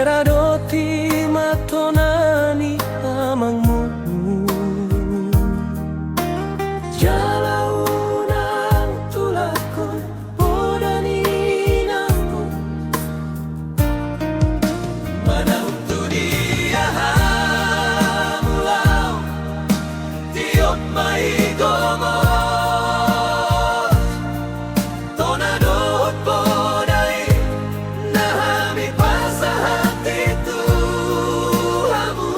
Peradoti matonani amangmu Jalaunang tulakon podani namu Manautu dia hamulau Tiop maigomo Tonadot podai Nahami pasahat itu hamu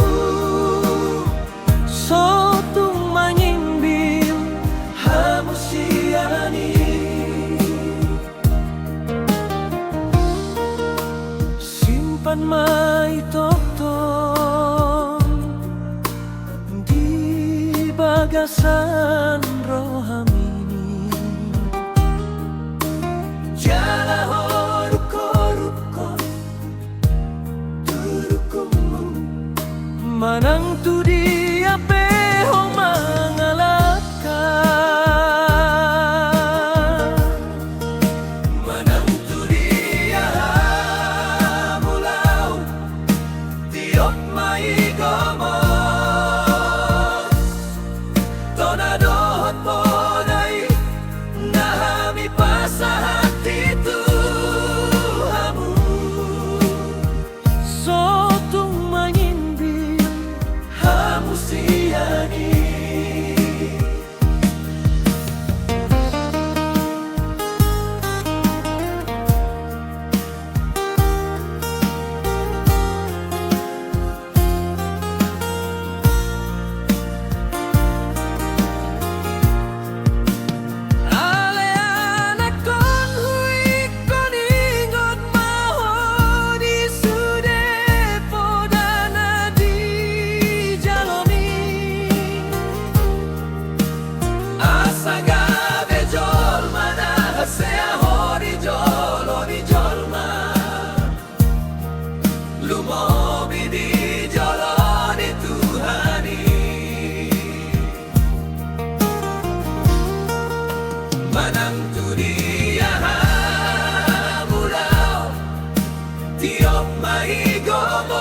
Sotung manyimbil hamu siani Simpan mai tokton Di bagasan rohami Jala ruko turukumu Manang tu dia peho mangalaka Manang tu dia mulau Tiop maigomos Tonadot podai Nahami pasahat itu hamu Sotung manyimbil hamu siani Lumobi di jalani Tuhani Manang tu dia hamulau Tiop maigomos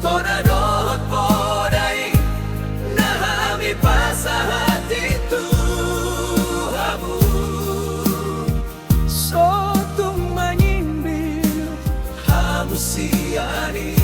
Tonadot podai Nahami pasahat itu hamu Sotung manyimbil hamu siani